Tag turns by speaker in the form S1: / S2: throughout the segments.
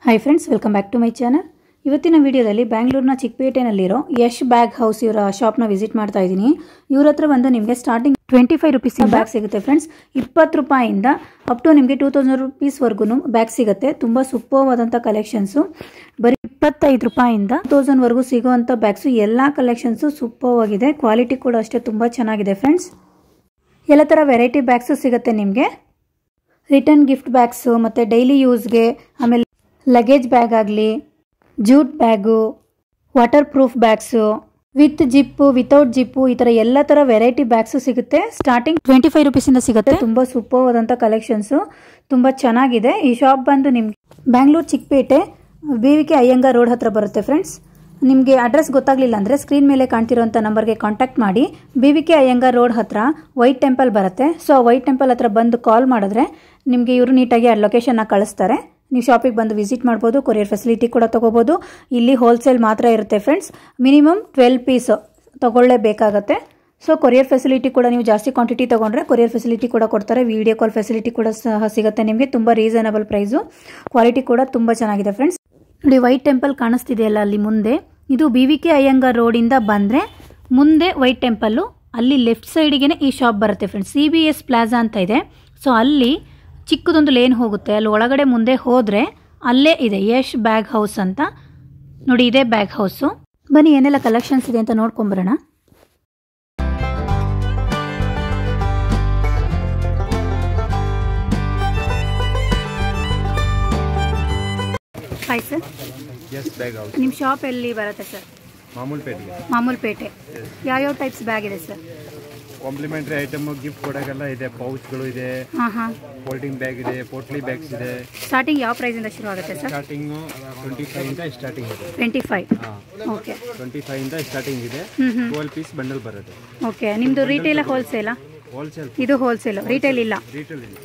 S1: Hi friends, welcome back to my channel. ಇವತ್ತಿನ ವಿಡಿಯೋದಲ್ಲಿ ಬ್ಯಾಂಗ್ಳೂರಿನ ಚಿಕ್ಕಪೇಟೆನಲ್ಲಿರೋ ಯಶ್ ಬ್ಯಾಗ್ ಹೌಸ್ ಇವರ ಶಾಪ್ನ ವಿಸಿಟ್ ಮಾಡ್ತಾ ಇದ್ದೀನಿ. ಇವ್ರ ಹತ್ರ ಬಂದು ನಿಮಗೆ ಸ್ಟಾರ್ಟಿಂಗ್ 25 ರುಪೀಸ್ ಬ್ಯಾಗ್ ಸಿಗುತ್ತೆ ಫ್ರೆಂಡ್ಸ್. 20 ರೂಪಾಯಿಂದ ಅಪ್ ಟು ನಿಮಗೆ 2000 ರುಪೀಸ್ವರೆಗೂ ಬ್ಯಾಗ್ ಸಿಗುತ್ತೆ. ತುಂಬ ಸೂಪರ್ವಾದಂಥ ಕಲೆಕ್ಷನ್ಸು. ಬರೀ 25 ರೂಪಾಯಿಂದ 2000ವರೆಗೂ ಸಿಗುವಂಥ ಬ್ಯಾಗ್ಸು ಎಲ್ಲ ಕಲೆಕ್ಷನ್ಸು ಸೂಪರ್ ಆಗಿದೆ. ಕ್ವಾಲಿಟಿ ಕೂಡ ಅಷ್ಟೇ ತುಂಬ ಚೆನ್ನಾಗಿದೆ ಫ್ರೆಂಡ್ಸ್. ಎಲ್ಲ ಥರ ವೆರೈಟಿ ಬ್ಯಾಗ್ಸು ಸಿಗುತ್ತೆ ನಿಮಗೆ. ರಿಟರ್ನ್ ಗಿಫ್ಟ್ ಬ್ಯಾಗ್ಸು ಮತ್ತು ಡೈಲಿ ಯೂಸ್ಗೆ, ಆಮೇಲೆ ಲಗೇಜ್ ಬ್ಯಾಗ್ ಆಗಲಿ, jute bag, water proof bags, with zip, without zip, ಈ ಥರ ಎಲ್ಲ ಥರ ವೆರೈಟಿ ಬ್ಯಾಗ್ಸು ಸಿಗುತ್ತೆ. ಸ್ಟಾರ್ಟಿಂಗ್ 25 ರುಪೀಸಿಂದ ಸಿಗುತ್ತೆ. ತುಂಬ ಸೂಪರ್ ಆದಂಥ ಕಲೆಕ್ಷನ್ಸು, ತುಂಬ ಚೆನ್ನಾಗಿದೆ. ಈ ಶಾಪ್ ಬಂದು ನಿಮ್ಗೆ ಬ್ಯಾಂಗ್ಳೂರು ಚಿಕ್ಕಪೇಟೆ BVK ಅಯ್ಯಂಗಾರ್ ರೋಡ್ ಹತ್ರ ಬರುತ್ತೆ ಫ್ರೆಂಡ್ಸ್. ನಿಮಗೆ ಅಡ್ರೆಸ್ ಗೊತ್ತಾಗಲಿಲ್ಲ ಅಂದರೆ ಸ್ಕ್ರೀನ್ ಮೇಲೆ ಕಾಣ್ತಿರೋಂಥ ನಂಬರ್ಗೆ ಕಾಂಟ್ಯಾಕ್ಟ್ ಮಾಡಿ. BVK ಅಯ್ಯಂಗಾರ್ ರೋಡ್ ಹತ್ರ ವೈಟ್ ಟೆಂಪಲ್ ಬರುತ್ತೆ. ಸೊ ಆ ವೈಟ್ ಟೆಂಪಲ್ ಹತ್ರ ಬಂದು ಕಾಲ್ ಮಾಡಿದ್ರೆ ನಿಮಗೆ ಇವರು ನೀಟಾಗಿ ಆ ಲೊಕೇಶನ್ನ ಕಳಿಸ್ತಾರೆ. ನೀವು ಶಾಪಿಗೆ ಬಂದು ವಿಸಿಟ್ ಮಾಡ್ಬೋದು. ಕೊರಿಯರ್ ಫೆಸಿಲಿಟಿ ಕೂಡ ತೊಗೋಬೋದು. ಇಲ್ಲಿ ಹೋಲ್ಸೇಲ್ ಮಾತ್ರ ಇರುತ್ತೆ ಫ್ರೆಂಡ್ಸ್. ಮಿನಿಮಮ್ 12 ಪೀಸ್ ತೊಗೊಳ್ಳೇಬೇಕಾಗತ್ತೆ. ಸೊ ಕೊರಿಯರ್ ಫೆಸಿಲಿಟಿ ಕೂಡ ನೀವು ಜಾಸ್ತಿ ಕ್ವಾಂಟಿಟಿ ತೊಗೊಂಡ್ರೆ ಕೊರಿಯರ್ ಫೆಸಿಲಿಟಿ ಕೂಡ ಕೊಡ್ತಾರೆ. ವಿಡಿಯೋ ಕಾಲ್ ಫೆಸಿಲಿಟಿ ಕೂಡ ಸಹ ಸಿಗುತ್ತೆ ನಿಮಗೆ. ತುಂಬ ರೀಸನಬಲ್ ಪ್ರೈಸು, ಕ್ವಾಲಿಟಿ ಕೂಡ ತುಂಬ ಚೆನ್ನಾಗಿದೆ ಫ್ರೆಂಡ್ಸ್. ನೋಡಿ, ವೈಟ್ ಟೆಂಪಲ್ ಕಾಣಿಸ್ತಿದೆಯಲ್ಲ ಅಲ್ಲಿ ಮುಂದೆ, ಇದು BVK ಅಯ್ಯಂಗಾರ್ ರೋಡಿಂದ ಬಂದರೆ ಮುಂದೆ ವೈಟ್ ಟೆಂಪಲ್ಲು, ಅಲ್ಲಿ ಲೆಫ್ಟ್ ಸೈಡಿಗೆ ಈ ಶಾಪ್ ಬರುತ್ತೆ ಫ್ರೆಂಡ್ಸ್. CBS ಪ್ಲಾಜಾ ಅಂತ ಇದೆ. ಸೊ ಅಲ್ಲಿ ಚಿಕ್ಕದೊಂದು ಲೇನ್ ಹೋಗುತ್ತೆ. ಅಲ್ಲಿ ಒಳಗಡೆ ಮುಂದೆ ಹೋದರೆ ಅಲ್ಲೇ ಇದೆ ಯಶ್ ಬ್ಯಾಗ್ ಹೌಸ್ ಅಂತ. ನೋಡಿ, ಇದೇ ಬ್ಯಾಗ್ ಹೌಸು. ಬನ್ನಿ ಏನೆಲ್ಲ ಕಲೆಕ್ಷನ್ಸ್ ಇದೆ ಅಂತ ನೋಡ್ಕೊಂಬರೋಣ. Hi sir.
S2: Yash bag house.
S1: ನಿಮ್ಮ ಶಾಪ್ ಎಲ್ಲಿ ಬರುತ್ತೆ ಸರ್? ಮಾಮೂಲ್ಪೇಟೆ. ಯಾವ್ಯಾವ ಟೈಪ್ಸ್ ಬ್ಯಾಗ್ ಇದೆ ಸರ್?
S2: ಕಾಂಪ್ಲಿಮೆಂಟರಿ ಐಟಮ್ ಗಿಫ್ಟ್ ಕೊಡೋಕೆಲ್ಲ ಇದೆ. ಪೌಚ್ಗಳು ಇದೆ, ಫೋಲ್ಡಿಂಗ್ ಬ್ಯಾಗ್ ಇದೆ, ಪೋಟ್ಲಿ ಬ್ಯಾಗ್ಸ್ ಇದೆ.
S1: ಸ್ಟಾರ್ಟಿಂಗ್ ಯಾವ ಪ್ರೈಸ್ ಇಂದ ಶುರು ಆಗುತ್ತೆ ಸರ್?
S2: ಸ್ಟಾರ್ಟಿಂಗ್ 25 ಇಂದ ಸ್ಟಾರ್ಟಿಂಗ್ ಇದೆ.
S1: 25. ಓಕೆ.
S2: 25 ಇಂದ ಸ್ಟಾರ್ಟಿಂಗ್ ಇದೆ. 12 ಪೀಸ್ ಬಂಡಲ್ ಬರುತ್ತೆ.
S1: ಓಕೆ. ನಿಮ್ದು ರಿಟೇಲ್ ಹೋಲ್ಸೇಲಾ?
S2: ಹೋಲ್ಸೇಲ್.
S1: ಇದು ಹೋಲ್ಸೇಲ್, ರಿಟೇಲ್ ಇಲ್ಲ.
S2: ರಿಟೇಲ್ ಇಲ್ಲ.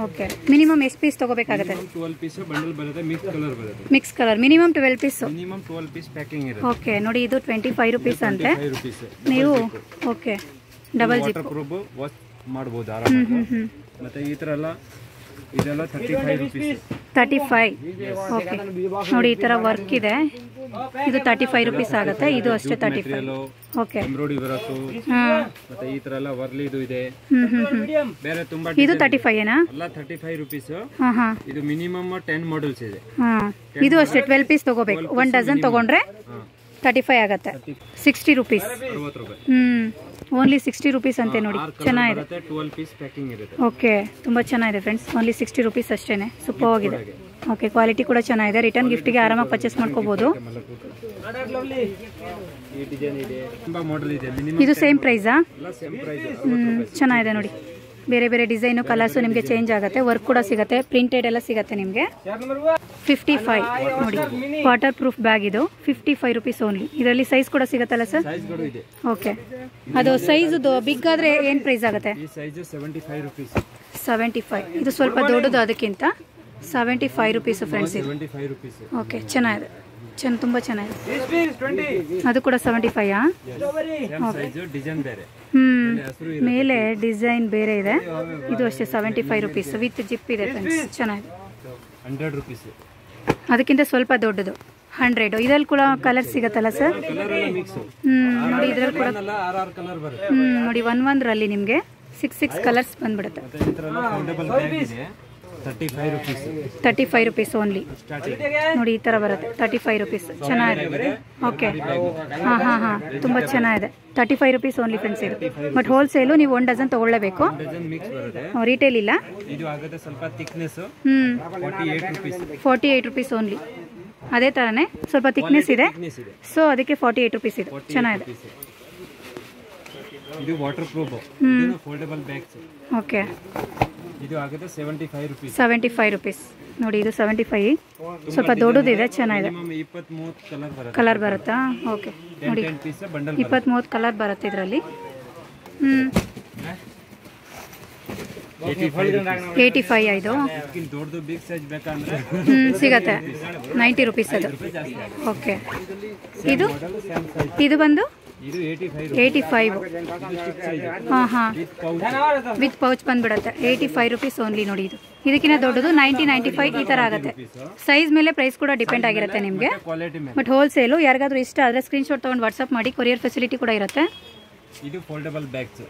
S1: ಓಕೆ. ಮಿನಿಮಮ್ ಎಷ್ಟು ಪೀಸ್ ತಗೋಬೇಕಾಗುತ್ತೆ?
S2: 12 ಪೀಸ್ ಬಂಡಲ್ ಬರುತ್ತೆ. ಮಿಕ್ಸ್ ಕಲರ್ ಬರುತ್ತೆ.
S1: Mix colour. Minimum 12 piece.
S2: Minimum 12 piece packing ಇರುತ್ತೆ.
S1: ಓಕೆ. ನೋಡಿ, ಇದು 25 ರುಪೀಸ್ ಅಂತೆ.
S2: 25 ರೂಪೀಸ್.
S1: ನೀವು okay double zip
S2: waterproof wash ಮಾಡಬಹುದು ಆರಾಮಾಗಿ. ಮತ್ತೆ ಈ ತರ ಎಲ್ಲ ಇದೆಲ್ಲ 35 ರೂಪೀಸ್.
S1: 35. ಓಕೆ. ನೋಡಿ, ಈ ತರ ವರ್ಕ್ ಇದೆ. ಇದು 35 ರುಪೀಸ್ ಆಗುತ್ತೆ. ಇದು ಅಷ್ಟೇ 35. ಓಕೆ.
S2: ಎಂಬ್ರಾಯ್ಡರಿ ಬರುತ್ತೆ. ಮತ್ತೆ ಈ ತರ ಎಲ್ಲ ವರ್ಲಿ ಇದು ಇದೆ. ಬೇರೆ ತುಂಬಾ.
S1: ಇದು 35 ಏನಾ?
S2: ಎಲ್ಲ 35 ರೂಪೀಸ್. ಇದು ಮಿನಿಮಮ್ 10 ಮಾಡೆಲ್ಸ್ ಇದೆ.
S1: ಇದು ಅಷ್ಟೇ 12 ಪೀಸ್ ತಗೋಬೇಕು. 1 ಡಜನ್ ತಗೊಂಡ್ರೆ 35 ಆಗುತ್ತೆ. 60 ರೂಪೀಸ್. ಓನ್ಲಿ 60 ರೂಪೀಸ್ ಅಂತೆ. ನೋಡಿ, ಚೆನ್ನಾಗಿದೆ.
S2: 12 ಪೀಸ್ ಪ್ಯಾಕಿಂಗ್ ಇರುತ್ತೆ.
S1: ಓಕೆ. ತುಂಬ ಚೆನ್ನಾಗಿದೆ ಫ್ರೆಂಡ್ಸ್. ಓನ್ಲಿ 60 ರೂಪೀಸ್ ಅಷ್ಟೇ. ಸೂಪರ್ ಆಗಿದೆ. ಓಕೆ. ಕ್ವಾಲಿಟಿ ಕೂಡ ಚೆನ್ನಾಗಿದೆ. ರಿಟರ್ನ್ ಗಿಫ್ಟಿಗೆ ಆರಾಮಾಗಿ ಪರ್ಚೇಸ್ ಮಾಡ್ಕೋಬಹುದು. ಇದು ಸೇಮ್ ಪ್ರೈಸಾ? ಚೆನ್ನಾಗಿದೆ ನೋಡಿ. ಬೇರೆ ಬೇರೆ ಡಿಸೈನು, ಕಲರ್ಸು ನಿಮಗೆ ಚೇಂಜ್ ಆಗುತ್ತೆ. ವರ್ಕ್ ಕೂಡ ಸಿಗುತ್ತೆ. ಪ್ರಿಂಟೆಡ್ ಎಲ್ಲ ಸಿಗುತ್ತೆ ನಿಮಗೆ. 55 ನೋಡಿ. ವಾಟರ್ ಪ್ರೂಫ್ ಬ್ಯಾಗ್ ಇದು 55 ರುಪೀಸ್ ಓನ್ಲಿ. ಇದರಲ್ಲಿ ಸೈಜ್ ಕೂಡ ಸಿಗುತ್ತಲ್ಲ ಸರ್? ಓಕೆ. ಅದು ಸೈಜ್ ಬಿಗ್ ಆದರೆ ಏನು ಪ್ರೈಸ್ ಆಗುತ್ತೆ? 75. ಇದು ಸ್ವಲ್ಪ ದೊಡ್ಡದು, ಅದಕ್ಕಿಂತ 75 ರುಪೀಸ್ ಫ್ರೆಂಡ್ಸ್ ಇದು. ಓಕೆ. ಚೆನ್ನಾಗಿದೆ. ತುಂಬ ಚೆನ್ನಾಗಿದೆ. ಅದು ಕೂಡ 75. ಮೇಲೆ ಡಿಸೈನ್ ಬೇರೆ ಇದೆ. ಇದು ಅಷ್ಟೇ 75 ರುಪೀಸ್ ವಿತ್ ಜಿಪ್ ಇದೆ ಫ್ರೆಂಡ್ಸ್. ಚೆನ್ನಾಗಿದೆ.
S2: 100 ರೂಪೀಸ್.
S1: ಅದಕ್ಕಿಂತ ಸ್ವಲ್ಪ ದೊಡ್ಡದು 100. ಇದರಲ್ಲಿ ಕೂಡ ಕಲರ್ ಸಿಗತ್ತಲ್ಲ ಸರ್? ನೋಡಿ, ಇದರಲ್ಲಿ ಕೂಡ ನೋಡಿ 1 ನಿಮಗೆ 6 ಕಲರ್ಸ್ ಬಂದ್ಬಿಡುತ್ತೆ. 35 ರುಪೀಸ್ ಓನ್ಲಿ. ನೋಡಿ, ಈ ಥರ ಬರುತ್ತೆ. 35 ರುಪೀಸ್. ಚೆನ್ನಾಗಿದೆ. ಓಕೆ. ಹಾಂ. ತುಂಬ ಚೆನ್ನಾಗಿದೆ. 35 ರುಪೀಸ್ ಓನ್ಲಿ ಫ್ರೆಂಡ್ಸ್ ಇದು. ಬಟ್ ಹೋಲ್ಸೇಲು ನೀವು 1 ಡಜನ್ ತೊಗೊಳ್ಳೇಬೇಕು. ರಿಟೇಲ್ ಇಲ್ಲ. 48 ರುಪೀಸ್ ಓನ್ಲಿ. ಅದೇ ಥರನೇ ಸ್ವಲ್ಪ ಥಿಕ್ನೆಸ್ ಇದೆ. ಸೊ ಅದಕ್ಕೆ 48 ರುಪೀಸ್ ಇದು. ಚೆನ್ನಾಗಿದೆ.
S2: ಇದು water proof foldable bags.
S1: Okay.
S2: ಇದು ಆಗುತ್ತೆ 75 ರೂಪೀಸ್.
S1: 75 ರುಪೀಸ್. ನೋಡಿ, ಇದು 75. ಸ್ವಲ್ಪ ದೊಡ್ಡದಿದೆ. ಚೆನ್ನಾಗಿದೆ.
S2: 20-30
S1: ಕಲರ್ ಬರುತ್ತಾ? ಓಕೆ. ನೋಡಿ, 20-30 ಕಲರ್ ಬರುತ್ತೆ ಇದರಲ್ಲಿ. 85 ಇದು.
S2: ದೊಡ್ಡದು ಬಿಗ್ ಸೈಜ್ ಬೇಕಂದ್ರೆ
S1: ಸಿಗತ್ತೆ. 90 ರುಪೀಸ್ ಅದು. ಓಕೆ. ಇದು ಬಂದು
S2: ಇದು
S1: 85 ಹಾಂ ಹಾಂ ವಿತ್ ಪೌಚ್ ಬಂದುಬಿಡುತ್ತೆ 85 ರುಪೀಸ್ ಓನ್ಲಿ ನೋಡಿ. ಇದು ಇದಕ್ಕಿಂತ ದೊಡ್ಡದು 90-95 ಈ ಥರ ಆಗುತ್ತೆ. ಸೈಜ್ ಮೇಲೆ ಪ್ರೈಸ್ ಕೂಡ ಡಿಪೆಂಡ್ ಆಗಿರುತ್ತೆ ನಿಮಗೆ. ಬಟ್ ಹೋಲ್ಸೇಲು ಯಾರಿಗಾದ್ರೂ ಇಷ್ಟ ಆದರೆ ಸ್ಕ್ರೀನ್ಶಾಟ್ ತೊಗೊಂಡು ವಾಟ್ಸಪ್ ಮಾಡಿ, ಕೊರಿಯರ್ ಫೆಸಿಲಿಟಿ ಕೂಡ ಇರುತ್ತೆ.
S2: ಇದು ಫೋಲ್ಡಬಲ್ ಬ್ಯಾಗ್ಸ್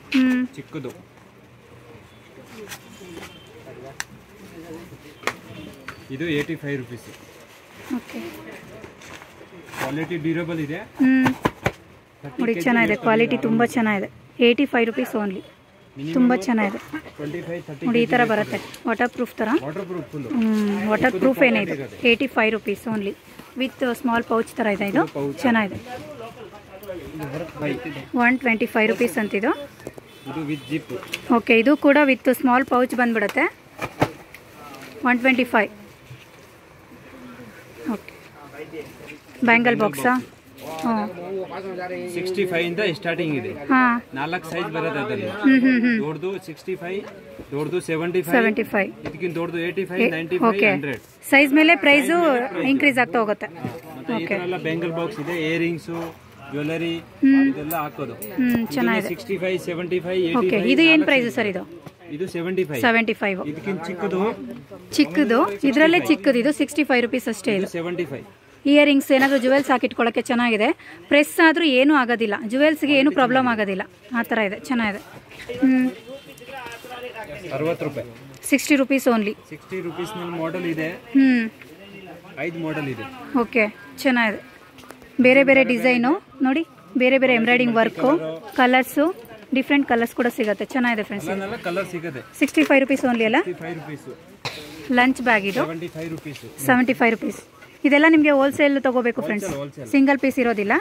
S2: ಚಿಕ್ಕದು. ಇದು 85 ರುಪೀಸ್.
S1: ಓಕೆ,
S2: ಕ್ವಾಲಿಟಿ ಡ್ಯೂರಬಲ್ ಇದೆ.
S1: ನೋಡಿ ಚೆನ್ನಾಗಿದೆ, ಕ್ವಾಲಿಟಿ ತುಂಬ ಚೆನ್ನಾಗಿದೆ. 85 ರುಪೀಸ್ ಓನ್ಲಿ, ತುಂಬ ಚೆನ್ನಾಗಿದೆ. ನೋಡಿ ಈ ಥರ ಬರುತ್ತೆ, ವಾಟರ್ ಪ್ರೂಫ್ ಥರ. ವಾಟರ್ ಪ್ರೂಫ್ ಏನೇ ಇದೆ. 85 rupees only with small pouch ಥರ ಇದೆ. ಇದು ಚೆನ್ನಾಗಿದೆ. 125 ರುಪೀಸ್ ಅಂತಿದು. ಓಕೆ, ಇದು ಕೂಡ ವಿತ್ ಸ್ಮಾಲ್ ಪೌಚ್ ಬಂದ್ಬಿಡುತ್ತೆ. 125. Okay, bangle ಬಾಕ್ಸಾ?
S2: 65 ಇಂದ ಸ್ಟಾರ್ಟಿಂಗ್ ಇದೆ.
S1: ಹಾಂ,
S2: 4 ಸೈಜ್ ಬರುತ್ತೆ ಅದರಲ್ಲಿ. ದೊಡ್ಡದು 65, ದೊಡ್ಡದು 75, ಇದಕ್ಕಿಂತ ದೊಡ್ಡದು 85, 95, 100.
S1: ಸೈಜ್ ಮೇಲೆ ಪ್ರೈಸು ಇನ್ಕ್ರೀಸ್ ಆಗ್ತಾ ಹೋಗುತ್ತೆ.
S2: ಓಕೆ, ಬ್ಯಾಂಗಲ್ ಬಾಕ್ಸ್ ಇದೆ, ಇಯರಿಂಗ್ಸ್, ಜ್ಯುವೆಲರಿ ಇದೆಲ್ಲ ಹಾಕೋದು.
S1: ಚೆನ್ನಾಗಿದೆ.
S2: 65, 75, 85.
S1: ಓಕೆ, ಇದು ಏನು ಪ್ರೈಸು ಸರ್? ಇದು
S2: 75. ಇದಕ್ಕಿಂತ
S1: ಚಿಕ್ಕದು ಇದರಲ್ಲೇ ಚಿಕ್ಕದು. ಇದು 65 ರುಪೀಸ್ ಅಷ್ಟೇ. ಇದು
S2: 75.
S1: ಇಯರಿಂಗ್ಸ್ ಏನಾದರೂ ಜುವೆಲ್ಸ್ ಹಾಕಿಟ್ಕೊಳ್ಳೋಕ್ಕೆ ಚೆನ್ನಾಗಿದೆ. ಪ್ರೆಸ್ ಆದರೂ ಏನೂ ಆಗೋದಿಲ್ಲ, ಜುವೆಲ್ಸ್ಗೆ ಏನೂ ಪ್ರಾಬ್ಲಮ್ ಆಗೋದಿಲ್ಲ. ಆ ಥರ ಇದೆ, ಚೆನ್ನಾಗಿದೆ.
S2: 60 ರೂಪಾಯಿ.
S1: 60 ರುಪೀಸ್ ಓನ್ಲಿ.
S2: 60 ರುಪೀಸ್ ಮಾಡೆಲ್ ಇದೆ. 5 ಮಾಡೆಲ್ ಇದೆ.
S1: ಓಕೆ, ಚೆನ್ನಾಗಿದೆ. ಬೇರೆ ಬೇರೆ ಡಿಸೈನು ನೋಡಿ, ಬೇರೆ ಬೇರೆ embroidering work, colours, different colours ಕೂಡ ಸಿಗುತ್ತೆ. ಚೆನ್ನಾಗಿದೆ ಫ್ರೆಂಡ್ಸ್.
S2: ಕಲರ್ ಸಿಗುತ್ತೆ.
S1: 65 ರುಪೀಸ್ ಓನ್ಲಿ ಅಲ್ಲ? ಲಂಚ್ ಬ್ಯಾಗ್ ಇದು 75 ರುಪೀಸ್. ಇದೆಲ್ಲ ನಿಮಗೆ ಹೋಲ್ಸೇಲ್ ತಗೋಬೇಕು ಫ್ರೆಂಡ್ಸ್, ಸಿಂಗಲ್ ಪೀಸ್ ಇರೋದಿಲ್ಲ.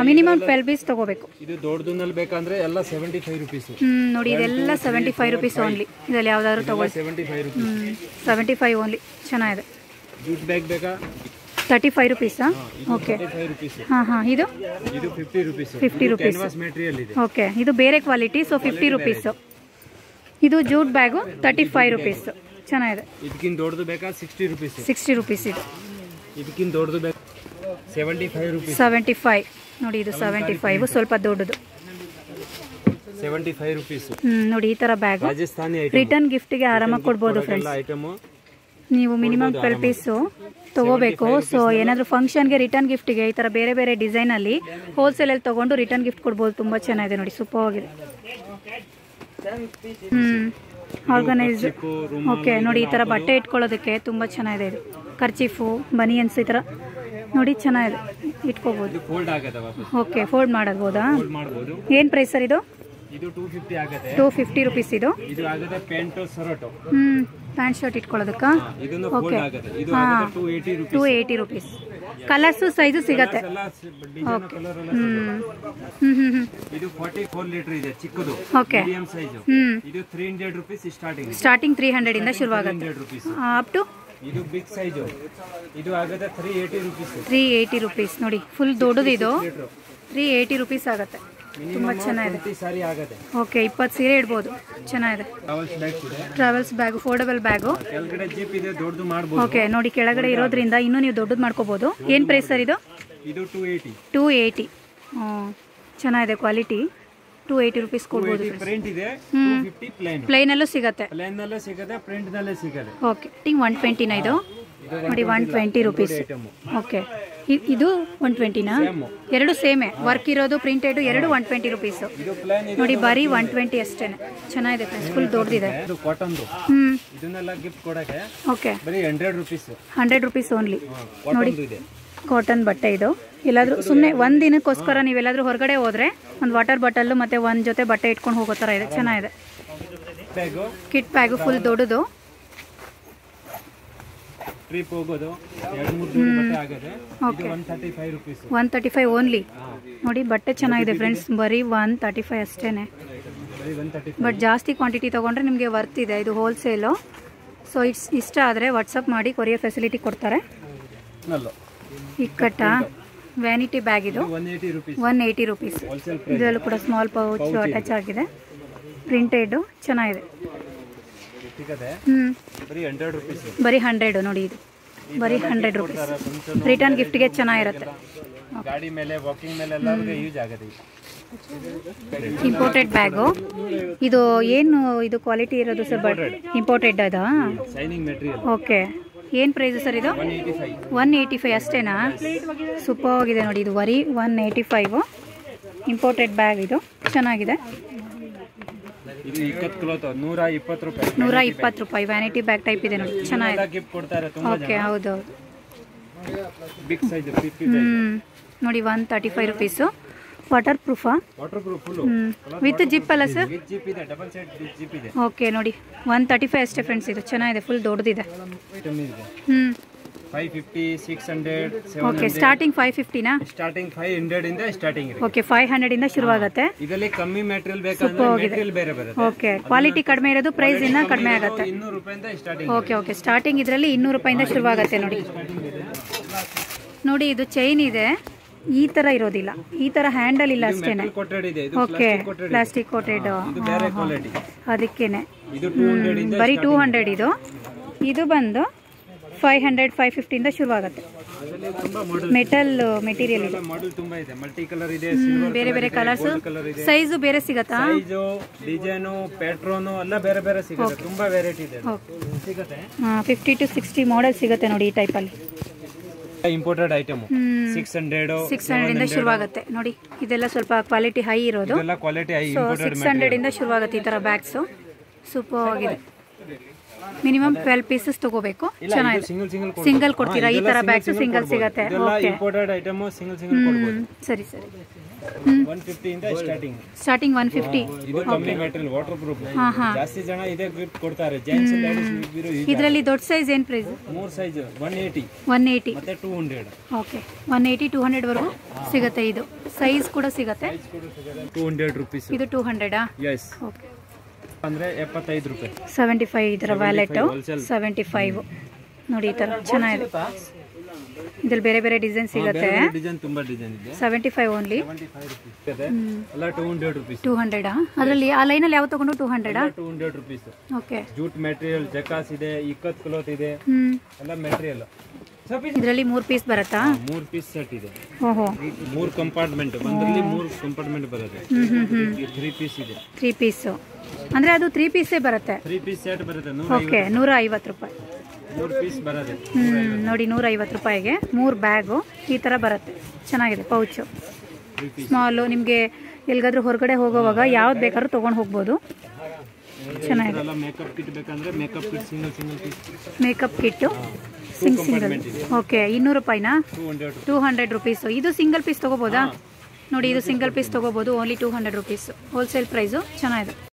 S1: ಮಿನಿಮಮ್ 12 ಪೀಸ್ ತಗೋಬೇಕು.
S2: ಇದು ದೊಡ್ಡದನ್ನಲ್ಲಿ ಬೇಕಂದ್ರೆ ಎಲ್ಲ 75 ರುಪೀಸ್.
S1: ನೋಡಿ, ಇದೆಲ್ಲ 75 ರುಪೀಸ್ ಓನ್ಲಿ. ಇದರಲ್ಲಿ ಯಾವ್ದಾದ್ರು ತಗೊಳ್ಳಿ. 75 ಓನ್ಲಿ. ಚೆನ್ನಾಗಿದೆ.
S2: ಜೂಟ್ ಬ್ಯಾಗ್ ಬೇಕಾ?
S1: 35 ರುಪೀಸಾ? ಓಕೆ, ಹಾಂ ಹಾಂ. ಇದು
S2: 50 ರುಪೀಸ್.
S1: 50 ರುಪೀಸ್. ಓಕೆ, ಇದು ಬೇರೆ ಕ್ವಾಲಿಟಿ, ಸೊ 50 ರುಪೀಸು. ಇದು ಜೂಟ್ ಬ್ಯಾಗು 35 ರುಪೀಸು. ಚೆನ್ನಾಗಿದೆ.
S2: ಇದಕ್ಕಿಂತ ದೊಡ್ಡದು ಬೇಕಾ? 60 ರುಪೀಸ್.
S1: 60 ರುಪೀಸ್ ಇದು.
S2: ಇದಕ್ಕಿಂತ ದೊಡ್ಡದು ಬೇಕಾ? 75 ರುಪೀಸ್.
S1: 75 ನೋಡಿ, ಇದು 75 ಸ್ವಲ್ಪ ದೊಡ್ಡದು.
S2: 75 ರುಪೀಸ್.
S1: ನೋಡಿ, ಈ ಥರ ಬ್ಯಾಗ್
S2: ರಾಜಸ್ಥಾನಿ
S1: ರಿಟರ್ನ್ ಗಿಫ್ಟಿಗೆ ಆರಾಮಾಗಿ ಕೊಡ್ಬೋದು ಫ್ರೆಂಡ್ಸ್. ನೀವು ಮಿನಿಮಮ್ 12 ಪೀಸು ತೊಗೋಬೇಕು. ಸೊ ಏನಾದರೂ ಫಂಕ್ಷನ್ಗೆ ರಿಟರ್ನ್ ಗಿಫ್ಟಿಗೆ ಈ ಥರ ಬೇರೆ ಬೇರೆ ಡಿಸೈನಲ್ಲಿ ಹೋಲ್ಸೇಲಲ್ಲಿ ತೊಗೊಂಡು ರಿಟರ್ನ್ ಗಿಫ್ಟ್ ಕೊಡ್ಬೋದು. ತುಂಬ ಚೆನ್ನಾಗಿದೆ ನೋಡಿ, ಸೂಪರ್ ಆಗಿದೆ. ಆರ್ಗನೈಸ್. ಓಕೆ, ನೋಡಿ ಈ ಥರ ಬಟ್ಟೆ ಇಟ್ಕೊಳ್ಳೋದಕ್ಕೆ ತುಂಬ ಚೆನ್ನಾಗಿದೆ. ಇದು ಕರ್ಚೀಫು, ಬನಿಯನ್ಸ್ ಈ ಥರ ನೋಡಿ ಚೆನ್ನಾಗಿದೆ, ಇಟ್ಕೋಬೋದು. ಓಕೆ, ಫೋಲ್ಡ್ ಮಾಡಬಹುದಾ? ಏನು ಪ್ರೈಸ್ ಸರ್ ಇದು?
S2: ಇದು 250 ಆಗುತ್ತೆ.
S1: 250 ರುಪೀಸ್ ಇದು.
S2: ಇದು ಆಗುತ್ತೆ ಪ್ಯಾಂಟ್ ಶರ್ಟ್.
S1: ಪ್ಯಾಂಟ್ ಶರ್ಟ್ ಇಟ್ಕೊಳ್ಳೋದಕ್ಕೆ. ಓಕೆ,
S2: ಇದು ಆಗುತ್ತೆ 280
S1: ರುಪೀಸ್. ಕಲರ್ಸು ಸೈಜು ಸಿಗತ್ತೆ. ಓಕೆ,
S2: ಇದು 44 ಲೀಟರ್ ಇದೆ, ಚಿಕ್ಕದು.
S1: Okay,
S2: medium size. ಇದು 300 ರುಪೀಸ್
S1: ಸ್ಟಾರ್ಟಿಂಗ್ 300 ಇಂದ ಶುರುವಾಗುತ್ತೆ. ಅಪ್ ಟು
S2: ಇದು ಬಿಗ್ ಸೈಜ್. ಇದು ಆಗುತ್ತೆ 380 ರುಪೀಸ್.
S1: 380 ರುಪೀಸ್ ನೋಡಿ, ಫುಲ್ ದೊಡ್ಡದು. ಇದು 380 ರುಪೀಸ್ ಆಗುತ್ತೆ. ತುಂಬ ಚೆನ್ನಾಗಿದೆ. ಓಕೆ, 20 ಸೀರೆ ಇಡ್ಬೋದು. ಚೆನ್ನಾಗಿದೆ. Travels bag, foldable bag. Okay, ನೋಡಿ ಕೆಳಗಡೆ ಇರೋದ್ರಿಂದ ಇನ್ನೂ ನೀವು ದೊಡ್ಡದು ಮಾಡ್ಕೋಬಹುದು. ಏನು ಪ್ರೈಸ್ ಸರ್ ಇದು? 280. ಚೆನ್ನಾಗಿದೆ ಕ್ವಾಲಿಟಿ. 280 ರುಪೀಸ್ ಕೊಡ್ಬೋದು. ಪ್ಲೈನಲ್ಲೂ ಸಿಗುತ್ತೆ. ಓಕೆ, 120 ಇದು ನೋಡಿ, 120 ರುಪೀಸ್. ಓಕೆ, ಇದು 120ನಾ? ಎರಡು ಸೇಮೆ, ವರ್ಕ್ ಇರೋದು ಪ್ರಿಂಟೆಡ್ ಎರಡು 120 ರುಪೀಸ್ ನೋಡಿ. ಬರೀ 120 ಅಷ್ಟೇ. ಚೆನ್ನಾಗಿದೆ ಫ್ರೆಂಡ್ಸ್, ಫುಲ್ ದೊಡ್ಡದಿದೆ. Okay, 100 rupees only. ನೋಡಿ, ಕಾಟನ್ ಬಟ್ಟೆ ಇದು. ಎಲ್ಲಾದರೂ ಸುಮ್ಮನೆ ಒಂದು ದಿನಕ್ಕೋಸ್ಕರ ನೀವೆಲ್ಲಾದರೂ ಹೊರಗಡೆ ಹೋದರೆ ಒಂದು ವಾಟರ್ ಬಾಟಲ್ ಮತ್ತು ಒಂದು ಜೊತೆ ಬಟ್ಟೆ ಇಟ್ಕೊಂಡು ಹೋಗೋ ಥರ ಇದೆ. ಚೆನ್ನಾಗಿದೆ. ಕಿಟ್ ಬ್ಯಾಗು ಫುಲ್ ದೊಡ್ಡದು.
S2: ಟ್ರಿಪ್ ಹೋಗೋದು 2-3 ಬಟ್ಟೆ ಆಗುತ್ತೆ. ಇದು 135 ರೂಪೀಸ್.
S1: 135 ಓನ್ಲಿ. ನೋಡಿ ಬಟ್ಟೆ ಚೆನ್ನಾಗಿದೆ ಫ್ರೆಂಡ್ಸ್, ಬರೀ 135 ಅಷ್ಟೇನೆ. ಬಟ್ ಜಾಸ್ತಿ ಕ್ವಾಂಟಿಟಿ ತೊಗೊಂಡ್ರೆ ನಿಮಗೆ ವರ್ತ್ ಇದೆ. ಇದು ಹೋಲ್ಸೇಲು. ಸೊ ಇಷ್ಟ ಆದರೆ ವಾಟ್ಸಪ್ ಮಾಡಿ, ಕೊರಿಯರ್ ಫೆಸಿಲಿಟಿ ಕೊಡ್ತಾರೆ. ಇಕ್ಕಟ್ಟ ವ್ಯಾನಿಟಿ ಬ್ಯಾಗ್ ಇದು 180 ರೂಪೀಸ್. ಇದರಲ್ಲೂ ಕೂಡ ಸ್ಮಾಲ್ ಪೌಚ್ ಅಟ್ಯಾಚ್ ಆಗಿದೆ. ಪ್ರಿಂಟೆಡ್ ಚೆನ್ನಾಗಿದೆ. ಬರೀ 100 ನೋಡಿ. ಇದು ಬರೀ 100 ರೂಪೀಸ್. ರಿಟರ್ನ್ ಗಿಫ್ಟ್ಗೆ ಚೆನ್ನಾಗಿರುತ್ತೆ.
S2: ಗಾಡಿ ಮೇಲೆ ವಾಕಿಂಗ್ ಮೇಲೆ ಎಲ್ಲರಿಗೂ ಯೂಸ್ ಆಗುತ್ತೆ.
S1: Imported bag. ಇದು ಏನು ಇದು ಕ್ವಾಲಿಟಿ ಇರೋದು ಸರ್? ಇಂಪೋರ್ಟೆಡ್ ಅದಾ?
S2: Shining material.
S1: ಓಕೆ. ಏನು ಪ್ರೈಸು ಸರ್ ಇದು? 185 ಅಷ್ಟೇನಾ? ಸೂಪರ್ ಆಗಿದೆ ನೋಡಿ, ಇದು ಬರೀ 185. ಇಂಪೋರ್ಟೆಡ್ ಬ್ಯಾಗ್ ಇದು ಚೆನ್ನಾಗಿದೆ.
S2: ಇದು 120 ರೂಪಾಯಿ.
S1: 120 ರೂಪಾಯಿ ವ್ಯಾನಿಟಿ ಬ್ಯಾಗ್ ಟೈಪ್ ಇದೆ ನೋಡಿ, ಚೆನ್ನಾಗಿದೆ.
S2: ಗಿಫ್ಟ್ ಕೊಡ್ತಾರೆ ತುಂಬಾ ಜನ.
S1: ಓಕೆ, ಹೌದು.
S2: ಬಿಗ್ ಸೈಜ್ 50
S1: ನೋಡಿ 135 ರೂಪೀಸು. ವಾಟರ್ ಪ್ರೂಫಾ?
S2: Water proof full
S1: with zip ಅಲ್ಲ ಸರ್?
S2: ವಿತ್ ಜಿಪ್ ಇದೆ, ಡಬಲ್ ಸೈಡ್ ಜಿಪ್ ಇದೆ.
S1: ಓಕೆ ನೋಡಿ 135 ಅಷ್ಟೇ ಫ್ರೆಂಡ್ಸ್. ಇದು ಚೆನ್ನಾಗಿದೆ, ಫುಲ್ ದೊಡ್ಡದಿದೆ.
S2: ಐಟಮ್ ಇದೆ. 550, 600, 700.
S1: Okay, starting 550ನಾ?
S2: ಸ್ಟಾರ್ಟಿಂಗ್ 500 ಇಂದ ಸ್ಟಾರ್ಟಿಂಗ್ ಇದೆ.
S1: ಓಕೆ, 500 ಇಂದ ಶುರುವಾಗುತ್ತೆ.
S2: ಇದರಲ್ಲಿ ಕಮ್ಮಿ ಮೆಟೀರಿಯಲ್ ಬೇಕಂದ್ರೆ ಮೆಟೀರಿಯಲ್ ಬೇರೆ ಬರುತ್ತೆ.
S1: ಓಕೆ, ಕ್ವಾಲಿಟಿ ಕಡಿಮೆ ಇರೋದು ಪ್ರೈಸ್ ಇನ್ನ ಕಡಿಮೆ ಆಗುತ್ತೆ.
S2: 200 ರೂಪಾಯಿಂದ ಸ್ಟಾರ್ಟಿಂಗ್.
S1: ಓಕೆ, ಸ್ಟಾರ್ಟಿಂಗ್ ಇದರಲ್ಲಿ 200 ರೂಪಾಯಿಂದ ಶುರುವಾಗುತ್ತೆ ನೋಡಿ. ನೋಡಿ ಇದು ಚೈನ್ ಇದೆ, ಈ ತರ ಇರೋದಿಲ್ಲ, ಈ ತರ ಹ್ಯಾಂಡಲ್ ಇಲ್ಲ ಅಷ್ಟೇನೆ. Okay, plastic coated. ಅದಕ್ಕೇನೆ
S2: ಇದು 200 ಇಂದ
S1: ಬರೀ 200. ಇದು ಬಂದು 500, 550 ಇಂದ ಶುರುವಾಗುತ್ತೆ. ಮೆಟಲ್ ಮೆಟೀರಿಯಲ್ ಇದೆ.
S2: ಮಾಡೆಲ್ ತುಂಬಾ ಇದೆ, ಮಲ್ಟಿ ಕಲರ್ ಇದೆ,
S1: ಬೇರೆ ಬೇರೆ ಕಲರ್ಸ್, ಸೈಜು ಬೇರೆ ಸಿಗತ್ತಾ?
S2: ಸೈಜು, ಡಿಸೈನು, ಪ್ಯಾಟ್ರನ್ ಎಲ್ಲ ಬೇರೆ ಬೇರೆ ಸಿಗುತ್ತೆ. ತುಂಬಾ ವೆರೈಟಿ ಇದೆ ಸಿಗುತ್ತೆ.
S1: 50 to 60 ಮಾಡೆಲ್ ಸಿಗುತ್ತೆ ನೋಡಿ ಈ ಟೈಪ್ ಅಲ್ಲಿ.
S2: ಇಂಪೋರ್ಟೆಡ್ ಐಟಮ್ 600
S1: ಇಂದ ಶುರುವಾಗುತ್ತೆ ನೋಡಿ. ಇದೆಲ್ಲ ಸ್ವಲ್ಪ ಕ್ವಾಲಿಟಿ ಹೈ ಇರೋದು.
S2: ಇದೆಲ್ಲ ಕ್ವಾಲಿಟಿ ಹೈ.
S1: 600 ಇಂದ ಶುರುವಾಗುತ್ತೆ ಈ ತರ ಬ್ಯಾಗ್ಸ್. ಸೂಪರ್ ಆಗಿದೆ. ಮಿನಿಮಮ್ 12 ಪೀಸಸ್ ತಗೋಬೇಕು. ಚೆನ್ನಾಗಿದೆ. ಸಿಂಗಲ್ ಕೊಡ್ತೀರಾ? ಈ ತರ ಬ್ಯಾಗ್ಸ್ ಸಿಂಗಲ್ ಸಿಗುತ್ತೆ. ಓಕೆ,
S2: ಇಂಪೋರ್ಟೆಡ್ ಐಟಮ್ ಸಿಂಗಲ್ ಕೊಡಬಹುದು.
S1: ಸರಿ.
S2: 150 ಇಂದ
S1: ಸ್ಟಾರ್ಟಿಂಗ್ 150.
S2: ಇದು ಕಮ್ಮಿ ಮೆಟೀರಿಯಲ್, ವಾಟರ್ ಪ್ರೂಫ್. ಜಾಸ್ತಿ ಜನ ಇದೇ ಗಿಫ್ಟ್ ಕೊಡ್ತಾರೆ. Gents ladies.
S1: ಇದರಲ್ಲಿ ದೊಡ್ಡ ಸೈಜ್ ಏನು ಪ್ರೈಸ್?
S2: 3 ಸೈಜ್ 180 ಮತ್ತೆ 200.
S1: ಓಕೆ, 180, 200 ವರೆಗೂ ಸಿಗುತ್ತೆ. ಇದು ಸೈಜ್ ಕೂಡ ಸಿಗುತ್ತೆ.
S2: 200 ರೂಪೀಸ್.
S1: ಇದು 200
S2: ಎಸ್.
S1: ಓಕೆ,
S2: ಅಂದ್ರೆ 75 ರೂಪಾಯಿ.
S1: 75 ಇದರ ವ್ಯಾಲೆಟ್ 75 ನೋಡಿ. ಈ ತರ ಚೆನ್ನಾಗಿದೆ. ಇದ್ರಲ್ಲಿ ಬೇರೆ ಬೇರೆ ಡಿಸೈನ್ ಸಿಗುತ್ತೆ.
S2: ಡಿಸೈನ್ ತುಂಬಾ ಡಿಸೈನ್ ಇದೆ.
S1: 75 ಓನ್ಲಿ.
S2: 75 ರೂಪೀಸ್ ಇದೆ. ಅಲ್ಲ 200 ರೂಪೀಸ್.
S1: 200 ಅದರಲ್ಲಿ ಆ ಲೈನ್ ಅಲ್ಲಿ ಯಾವ ತಗೊಂಡು 200
S2: 200 ರೂಪೀಸ್.
S1: ಓಕೆ,
S2: ಜೂಟ್ ಮೆಟೀರಿಯಲ್, ಜಕಾಸ್ ಇದೆ, ಇಕ್ಕತ್ ಕ್ಲಾತ್ ಇದೆ, ಎಲ್ಲ ಮೆಟೀರಿಯಲ್.
S1: ಇದರಲ್ಲಿ 3 ಪೀಸ್ ಬರುತ್ತಾ?
S2: 3 ಪೀಸ್ ಸೆಟ್ ಇದೆ.
S1: ಓಹೋ,
S2: 3 ಕಂಪಾರ್ಟ್ಮೆಂಟ್. ಒಂದರಲ್ಲಿ 3 ಕಂಪಾರ್ಟ್ಮೆಂಟ್ ಬರುತ್ತೆ. 3 ಪೀಸ್ ಇದೆ.
S1: 3 ಪೀಸ್ ಅಂದ್ರೆ ಅದು 3 ಪೀಸೇ ಬರುತ್ತೆ.
S2: 3 ಪೀಸ್ ಸೆಟ್ ಬರುತ್ತೆ.
S1: ಓಕೆ, 150 ರೂಪಾಯಿ.
S2: 3 ಪೀಸ್ ಬರುತ್ತೆ.
S1: ನೋಡಿ 150 ರೂಪಾಯಿಗೆ 3 ಬ್ಯಾಗು ಈ ತರ ಬರುತ್ತೆ. ಚೆನ್ನಾಗಿದೆ. Pouch small. ನಿಮಗೆ ಎಲ್ಲಿಗಾದ್ರೂ ಹೊರಗಡೆ ಹೋಗೋವಾಗ ಯಾವ್ದು ಬೇಕಾದ್ರೂ ತೊಗೊಂಡು ಹೋಗ್ಬೋದು. ಚೆನ್ನಾಗಿದೆ.
S2: ಮೇಕಪ್ ಕಿಟ್ ಬೇಕಂದ್ರೆ makeup kit single piece.
S1: Makeup kit single. Okay, 200 ರೂಪಾಯಿನಾ? 200 ರೂಪೀಸ್. ಇದು ಸಿಂಗಲ್ ಪೀಸ್ ತೊಗೋಬೋದಾ? ನೋಡಿ, ಇದು ಸಿಂಗಲ್ ಪೀಸ್ ತೊಗೋಬೋದು. Only 200 rupees. Wholesale price. ಚೆನ್ನಾಗಿದೆ.